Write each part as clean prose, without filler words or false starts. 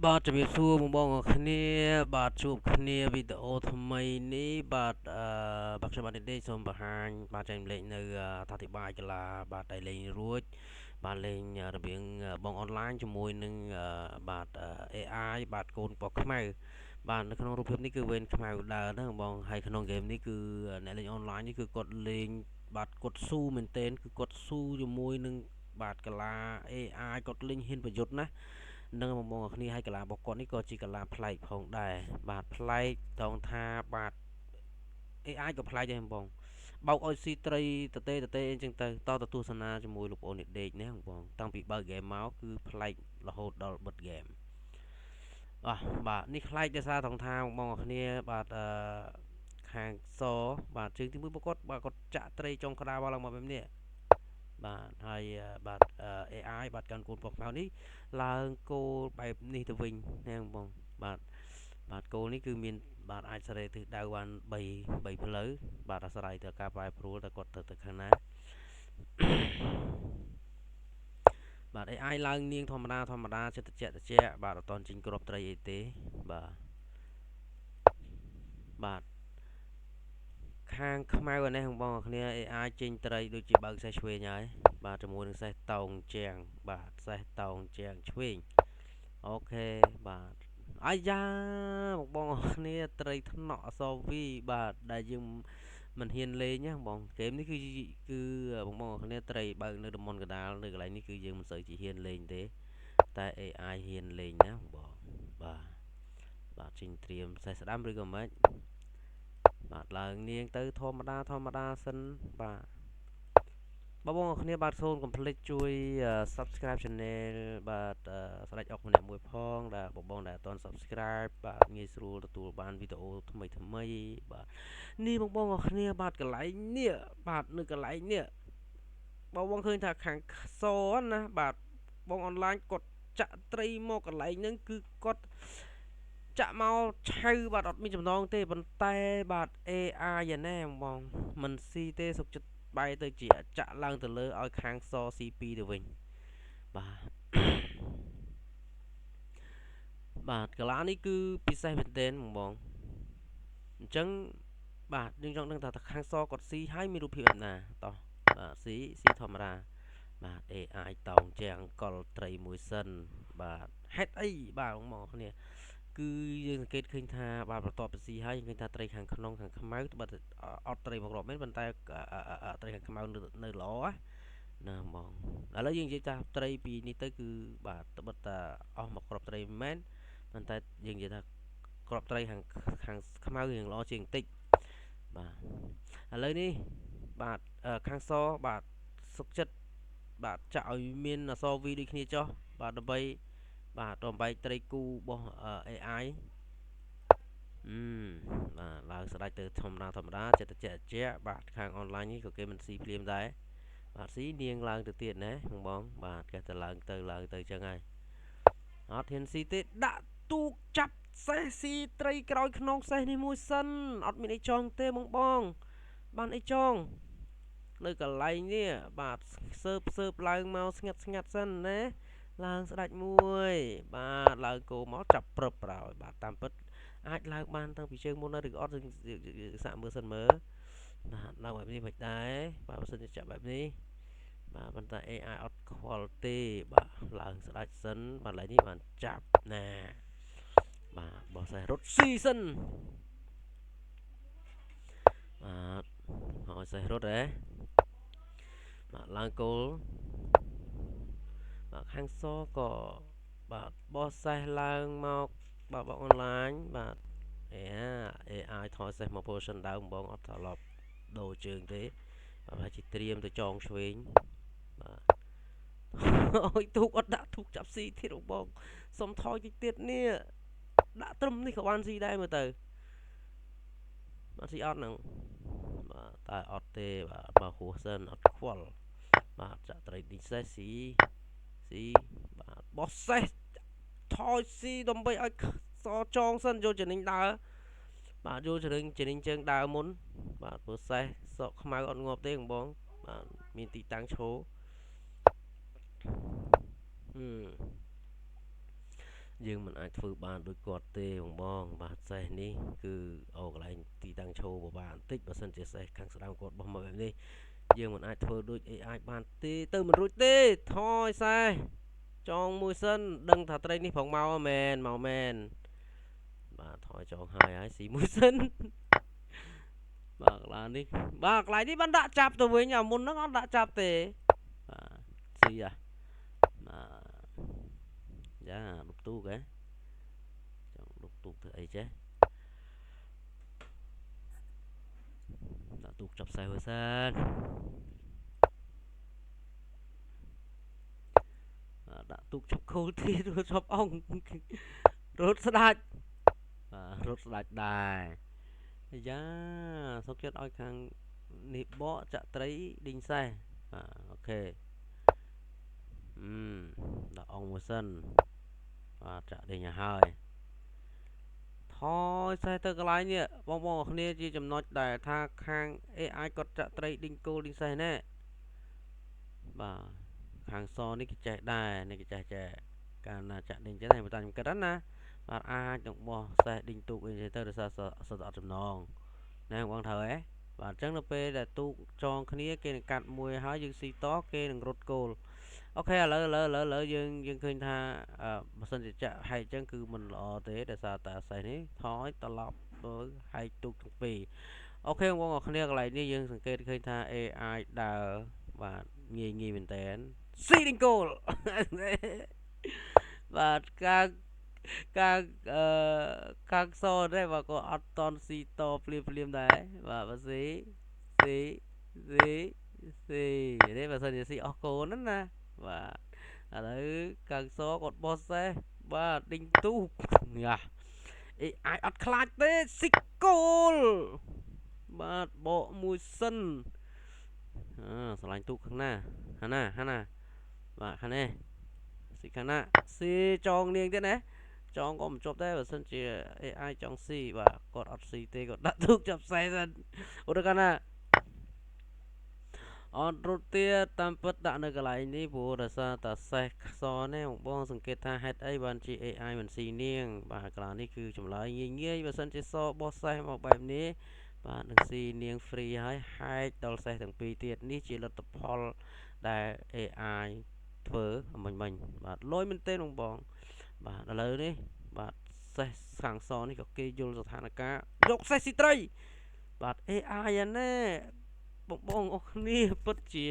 បាទជំរាបសួរបងប្អូនគ្នាបាទជួបគ្នាវីដេអូថ្មីនេះបាទខ្ញុំបាទនេះសូមបង្ហាញបាទចែករំលែកនៅអធិប្បាយកីឡាបាទដែលលេងរួចបាទលេងរបៀងបងអនឡាញជាមួយនឹងបាទ AI បាទកូនពណ៌ខ្មៅបាទនៅក្នុងរូបភាពនេះគឺវេនខ្មៅដើរហ្នឹងបងហើយក្នុងហ្គេមនេះគឺអ្នកលេងអនឡាញនេះគឺគាត់លេងបាទគាត់ស៊ូមែនទែនគឺគាត់ស៊ូជាមួយនឹងបាទកីឡា AI គាត់លេងហ៊ានប្រយុទ្ធណានឹងបងប្អូនគ្នាហើយកីឡារបស់គាត់នេះក៏ជាកីឡាប្លែកផងដែរបាទប្លែកត្រង់ថាបាទ AI ក៏ប្លែកដែរបងប្អូនបោកឲ្យស៊ីត្រីតេអីចឹងទៅតទស្សនាជាមួយលោកប្អូននេះដេកណាបងប្អូនតាំងពីបើកហ្គេមមកគឺប្លែករហូតដល់បិទហ្គេមបាទនេះប្លែកដោយសារត្រង់ថាបងប្អូនគ្នាបាទខាងសបាទជើងទីមួយរបស់គាត់បាទគាត់ចាក់ត្រីចុងក្តារបាល់ឡើងមកបែបនេះបាទហើយបាទ AI បាទកាន់កូនពណ៌ខ្មៅនេះឡើងគោលបែបនេះទៅវិញណាបងប្អូនបាទគោលនេះគឺមានបាទអាចសេរីទិសដៅបាន3ផ្លូវបាទអាស្រ័យទៅការប្រែប្រួលតែគាត់ទៅខាងណាបាទ AI ឡើងនាងធម្មតាចិត្តត្រជាក់បាទអត់តន់ចេញគ្រាប់ត្រីអីទេបាទខាងខ្មៅអានេះបងប្អូនគ្នា AI ចេញត្រីដូចជាបើកសេះឆ្វេងហើយបាទជាមួយនឹងសេះតោងជាងបាទសេះតោងជាងឆ្វេងអូខេបាទអាយ៉ាបងប្អូនគ្នាត្រីថ្នាក់អសវីបាទដែលយើងមិនហ៊ានលេងណាបងហ្គេមនេះគឺបងប្អូនគ្នាត្រីបើកនៅតំបន់កដាលនៅកន្លែងនេះគឺយើងមិនសូវជាហ៊ានលេងទេតែ AI ហ៊ានលេងណាបងបាទចេញត្រៀមសេះស្ដាំឬក៏មិនបាទឡើងនាងទៅធម្មតាសិនបាទបងប្អូនគ្នាបាទសូមកុំភ្លេចជួយ Subscribe Channel បាទស្ដេចអុកម្នាក់មួយផងដែលបងប្អូនដែលអត់ទាន់ Subscribe បាទងាយស្រួលទទួលបានវីដេអូថ្មីបាទនេះបងប្អូនគ្នាបាទកន្លែងនេះបាទនៅកន្លែងនេះបងឃើញថាខាងសណាបាទបងអនឡាញគាត់ចាក់ត្រីមកកន្លែងហ្នឹងគឺគាត់ចាក់មកឆៅបាទអត់មានចំណងទេប៉ុន្តែបាទ AI យ៉ាងណាបងមិនស៊ីទេសុកចិត្តបែរទៅជាចាក់ឡើងទៅលើឲ្យខាងស C2 ទៅវិញបាទកីឡានេះគឺពិសេសមែនទែនបងអញ្ចឹងបាទយើងចង់ដឹងថាខាងសគាត់ស៊ីហើយមានរូបភាពយ៉ាងណាតោះបាទស៊ីធម្មតាបាទ AI តោងជាងកលត្រីមួយសិនបាទហេតុអីបាទបងប្អូនគ្នាគឺយើងសង្កេតឃើញថាបាទបន្ទាប់ពីស៊ីហើយយើងឃើញថាត្រីខាងក្នុងខាងខ្មៅបាទអត់ត្រីមករាប់មែនប៉ុន្តែត្រីខាងខ្មៅនៅល្អណាបងឥឡូវយើងនិយាយថាត្រីពីនេះទៅគឺបាទត្បិតតែអស់មកគ្រាប់ត្រីមែនប៉ុន្តែយើងនិយាយថាគ្រាប់ត្រីខាងខ្មៅរៀងល្អជាងបន្តិចបាទឥឡូវនេះបាទខាងសបាទសុកចិត្តបាទចាក់ឲ្យមានអក្សរ V ដូចគ្នាចុះបាទដើម្បីបាទបំបែកត្រីគូរបស់ AI បាទឡើងស្ដាច់ទៅធម្មតាចិត្តត្រជាក់បាទខាងអនឡាញនេះក៏គេមិនស៊ីភ្លាមដែរបាទស៊ីនាងឡើងទៅទៀតណាបងបាទគេទៅឡើងទៅចឹងហើយអត់ហ៊ានស៊ីទេដាក់ទូកចាប់សេះស៊ីត្រីក្រោយខ្នងសេះនេះមួយសិនអត់មានអីចង់ទេបងបានអីចង់នៅកន្លែងនេះបាទសើបឡើងមកស្ងាត់សិនណាឡើងស្ដាច់មួយបាទឡើងគោមកចាប់ព្រឹបប្រោយបាទតាមពិតអាចឡើងបានតាំងពីជើងមុនឬក៏អត់សាកមើលសិនមើលបាទឡើងបែបនេះមិនដែរបាទបើសិនជាចាប់បែបនេះបាទប៉ុន្តែ AI អត់ខ្វល់ទេបាទឡើងស្ដាច់សិនបាទឡើយនេះបានចាប់ណាបាទបោះសេះរត់ស៊ីសិនបាទហើយសេះរត់ហ៎បាទឡើងគោលបាទខាងសក៏បាទបោះសេះឡើងមកបាទបងអនឡាញបាទAI ថយសេះមក position ដើមបងអត់ត្រឡប់ដូរជើងទេបាទប្រហែលជាត្រៀមទៅចងឆ្វេងបាទអូយទូកអត់ដាក់ទូកចាប់ស៊ីទៀតបងសុំថយតិចទៀតនេះដាក់ត្រឹមនេះក៏បានស៊ីដែរមើលទៅបានស៊ីអត់ហ្នឹងបាទតែអត់ទេបាទមកហួសសិនអត់ខ្វល់បាទចាក់ត្រីឌីសេសស៊ីបាទបោះសេះថយស៊ីដើម្បីឲ្យសចងសិនយកចនិញដើរបាទយកចនិញជើងដើរមុនបាទព្រោះសេះសក់ខ្មៅអត់ងាប់ទេបងបាទមានទីតាំងឈោ យើងមិនអាចធ្វើបានដូចគាត់ទេបងបាទសេះនេះគឺអូកន្លែងទីតាំងឈោបបាបន្តិចបើសិនជាសេះខាងស្ដាំគាត់បោះមកបែបនេះយើងមិនអាចធ្វើដូច AI បានទេទៅមិនរួចទេថយសេះចងមួយសិនដឹងថាត្រីនេះផងមកមែនមកមែនបាទថយចងហើយស៊ីមួយសិនបាទកន្លែងនេះបាទកន្លែងនេះបានដាក់ចាប់ទៅវិញអាមុនហ្នឹងអត់ដាក់ចាប់ទេបាទស៊ីបាទយ៉ាដុបទូកហ៎ចង់ដុបទូកធ្វើអីចេះដាក់ទូកចាប់សេះមួយសិនដាក់ទូកចាប់គោលទៀតរត់ចាប់អង្គរត់ស្ដាច់បាទរត់ស្ដាច់ដែរយ៉ាសុកចិត្តឲ្យខាងនេះបកចាក់ត្រីឌីងសេះបាទអូខេដាក់អង្គមួយសិនបាទចាក់ដេញឲ្យហើយថយសេះទៅកន្លែងនេះបងប្អូនគ្នាជាចំណុចដែលថាខាង AI គាត់ចាក់ត្រីឌីងគោលឌីងសេះណែបាទខាងសនេះគេចេះដែរនេះគេចេះកាលណាចាក់ដេញចេះតែខ្ញុំគិតណាបាទអាចនឹងបោះសេះឌីងទូកអីទៅដោយសារសិតអត់ចំណងណែបងត្រូវហ៎បាទអញ្ចឹងនៅពេលដែលទូកចងគ្នាគេនឹងកាត់មួយហើយយើងស៊ីតគេនឹងរត់គោលអូខេឥឡូវយើងឃើញថាបើសិនជាចាក់ហែកអញ្ចឹងគឺមិនល្អទេដោយសារតែសេះនេះថយត្រឡប់ទៅហែកទូកទាំងពីរអូខេបងប្អូនគ្នាកន្លែងនេះយើងសង្កេតឃើញថា AI ដើរបាទងាយមែនតើស៊ីឌីងគោលបាទកាងកាងសដែរបាទក៏អត់តន់ស៊ីតភ្លាមដែរបាទបើស៊ីនេះបើសិនជាស៊ីអស់កូនហ្នឹងណាបាទឥឡូវកាងសគាត់បោះសេះបាទដេញទូកយ៉ាអេអាចអត់ខ្លាចទេស៊ីគោលបាទបកមួយសិនស្រឡាញ់ទូកខាងណាហាណាបាទខាងនេះស៊ីខាងណាស៊ីចងនាងទៀតណាចងក៏មិនជាប់ដែរបើសិនជា AI ចង់ស៊ីបាទគាត់អត់ស៊ីទេគាត់ដាក់ទូកចាប់សេះសិនអូទៅកាលណាអត់រត់ទៀតតាមពិតដាក់នៅកន្លែងនេះព្រោះដោយសារតាសេះខ្សរនេះបងសង្កេតថាហេតុអីបានជា AI មិនស៊ីនាងបាទកន្លែងនេះគឺចម្លើយងាយបើសិនជាសបោះសេះមកបែបនេះបាទនឹងស៊ីនាង free ហើយហែកដល់សេះទាំងពីរទៀតនេះជាលទ្ធផលដែល AI ធ្វើមិញបាទលយមែនទេបងបាទឥឡូវនេះបាទសេះខាងសនេះក៏គេយល់ស្ថានភាពយកសេះស៊ីត្រីបាទ AI អាណែបងអស់គ្នាពិតជា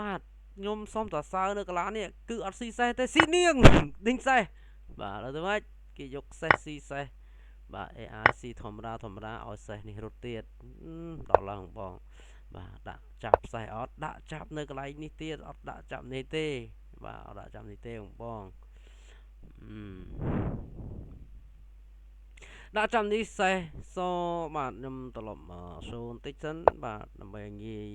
បាទខ្ញុំសុំតសើនៅកន្លងនេះគឺអត់ស៊ីសេះទេស៊ីនាងដេញសេះបាទឥឡូវទៅម៉េចគេយកសេះស៊ីសេះបាទ AI ស៊ីធម្មតាឲ្យសេះនេះរត់ទៀតដល់ឡើងបងបាទដាក់ចាប់សេះអត់ដាក់ចាប់នៅកន្លែងនេះទៀតអត់ដាក់ចាប់នេះទេបាទអត់ដាក់ចាប់នេះទេបងដាក់ចាំនេះសេះសបាទខ្ញុំត្រឡប់សូនបន្តិចសិនបាទដើម្បីងាយ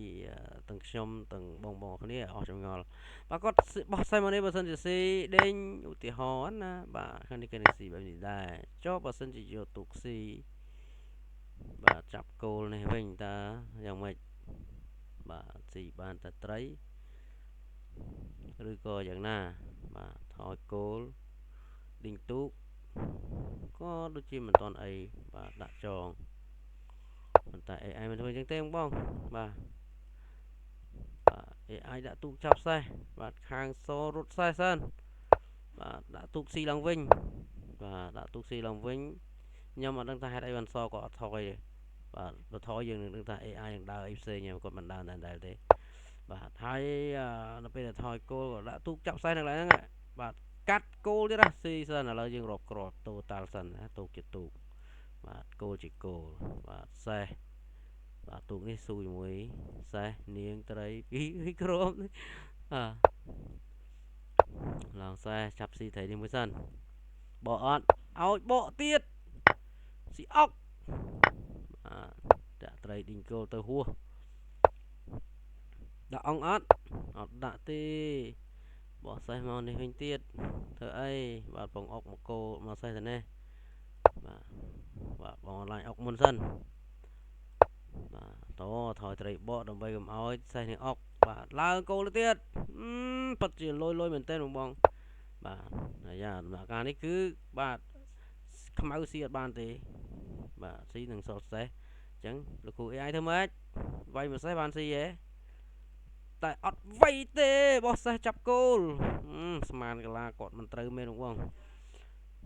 ទាំងខ្ញុំទាំងបងគ្នាអស់ចម្ងល់បាទគាត់បោះសេះមកនេះបើសិនជាស៊ីដេញឧទាហរណ៍ណាបាទខាងនេះគេនឹងស៊ីបែបនេះដែរចុះបើសិនជាយកទូកស៊ីបាទចាប់គោលនេះវិញតើយ៉ាងម៉េចបាទស៊ីបានតែត្រីឬក៏យ៉ាងណាបាទថយគោលឌីងទូកក៏ដូចជាមិនតាន់អីបាទដាក់ចងប៉ុន្តែ AI មិនធ្វើអញ្ចឹងទេបងបាទ AI ដាក់ទូកចាប់សេះបាទខាងសរត់សេះសិនបាទដាក់ទូកស៊ីឡើងវិញបាទដាក់ទូកស៊ីឡើងវិញខ្ញុំអត់ដឹងថាហេតុអីបានសក៏អត់ថយទេបាទបើថយយើងនឹងដឹងថា AI នឹងដើរអីផ្សេងគាត់មិនដើរដែរទេបាទហើយនៅពេលដែលថយគោលក៏ដាក់ទូកចាប់សេះនៅកន្លែងហ្នឹងបាទកាត់គោលទៀតណាស៊ីសិនឥឡូវយើងរាប់គ្រាប់តូតាល់សិនណាទូកជាទូកបាទគោលជាគោលបាទសេះបាទទូកនេះស៊ូជាមួយសេះនាងត្រីពីរគ្រាប់ឡើងសេះចាប់ស៊ីត្រីនេះមួយសិនបកអត់ឲ្យបកទៀតស៊ីអុកដាក់ត្រីឌីងគោលទៅហួសដាក់អង្គអត់ដាក់ទេបកសេះមកនេះវិញទៀតធ្វើអីបាទបងអុកមកគោមកសេះទៅនេះបាទបងអនឡាញអុកមុនសិនបាទថយត្រីបកដើម្បីកុំឲ្យសេះនេះអុកបាទឡើងគោលទៀតប៉ិតជាលយមែនទេបងបាទ យ៉ាដំណាក់កាលនេះគឺបាទខ្មៅស៊ីអត់បានទេបាទស៊ីនឹងសល់សេះអញ្ចឹងលោកគ្រូ AI ធ្វើម៉េចវាយមួយសេះបានស៊ីហ៎តែអត់វៃទេបោះសេះចាប់គោលស្មានកលាគាត់មិនត្រូវមែនបង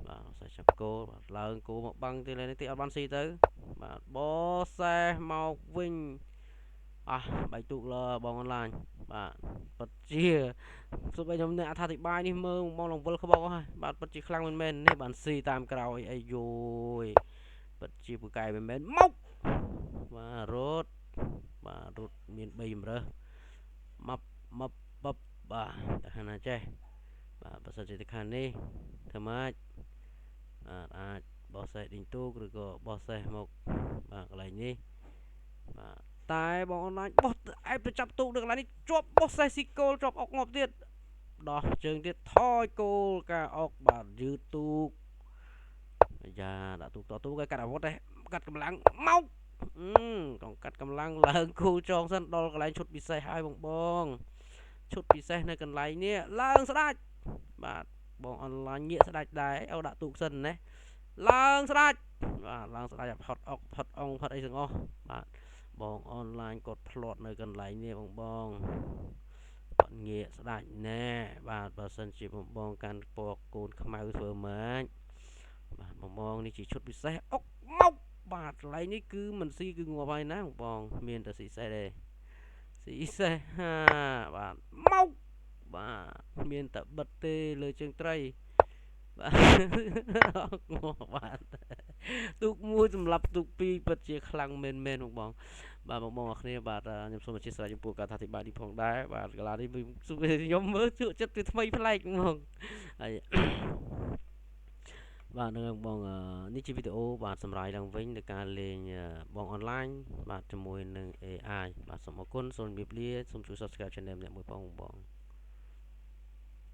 បាទសេះចាប់គោលបាទឡើងគោមកបាំងទីនេះទីអត់បានស៊ីទៅបាទបោះសេះមកវិញអះបែកទូកលើបងអនឡាញបាទពិតជាសូម្បីខ្ញុំអ្នកអត្ថាធិប្បាយនេះមើលមកលងវិលក្បោកហើយបាទពិតជាខ្លាំងមែនមែននេះបានស៊ីតាមក្រោយអីយយពិតជាពូកែមែនមែនមកបាទរត់បាទរត់មាន3ជំរើសមកបបបាទតែខាងណាចេះបាទបើសិនជាទៅខាងនេះធ្វើម៉េចបាទអាចបោះសេះដេញទូកឬក៏បោះសេះមកបាទកន្លែងនេះបាទតែបងអនឡាញបោះឯទៅចាប់ទូកនៅកន្លែងនេះជាប់បោះសេះស៊ីគោលជាប់អុកងាប់ទៀតដោះជើងទៀតថយគោលការអុកបាទយឺតទូកយ៉ាដាក់ទូកតទូកឲ្យកាត់អាវុធកាត់កម្លាំងមកកងកាត់កម្លាំងឡើងគូចងសិនដល់កន្លែងឈុតពិសេសហើយបងឈុតពិសេសនៅកន្លែងនេះឡើងស្ដាច់បាទបងអនឡាញងាកស្ដាច់ដែរអូដាក់ទូកសិនណាឡើងស្ដាច់បាទឡើងស្ដាច់ផុតអុកផុតអងផុតអីទាំងអស់បាទបងអនឡាញគាត់ផ្្លាត់នៅកន្លែងនេះបងគាត់ងាកស្ដាច់ណែបាទបើសិនជាបងកាន់ពណ៌កូនខ្មៅធ្វើម៉េចបាទបងនេះជាឈុតពិសេសអុកមកបាទកន្លែងនេះគឺមិនស៊ីគឺងាប់ហើយណាបងមានតែស៊ីសេះទេស៊ីសេះហាបាទមកបាទមានតែបិទទេលើជើងត្រីបាទងាប់បាទទូកមួយសម្រាប់ទូកពីរពិតជាខ្លាំងមែនមែនបងបាទបងប្អូនគ្នាបាទខ្ញុំសូមអធិស្ឋានចំពោះការថាអធិប្បាយនេះផងដែរបាទកាលនេះខ្ញុំមើលជក់ចិត្តវាថ្មីប្លែកហ្មងហើយបាទនឹងបងនេះជាវីដេអូបាទសម្រាប់ឡើងវិញនៃការលេងបងអនឡាញបាទជាមួយនឹង AI បាទសូមអរគុណសូមជម្រាបលាសូមជួយ Subscribe Channel អ្នកមួយផងបង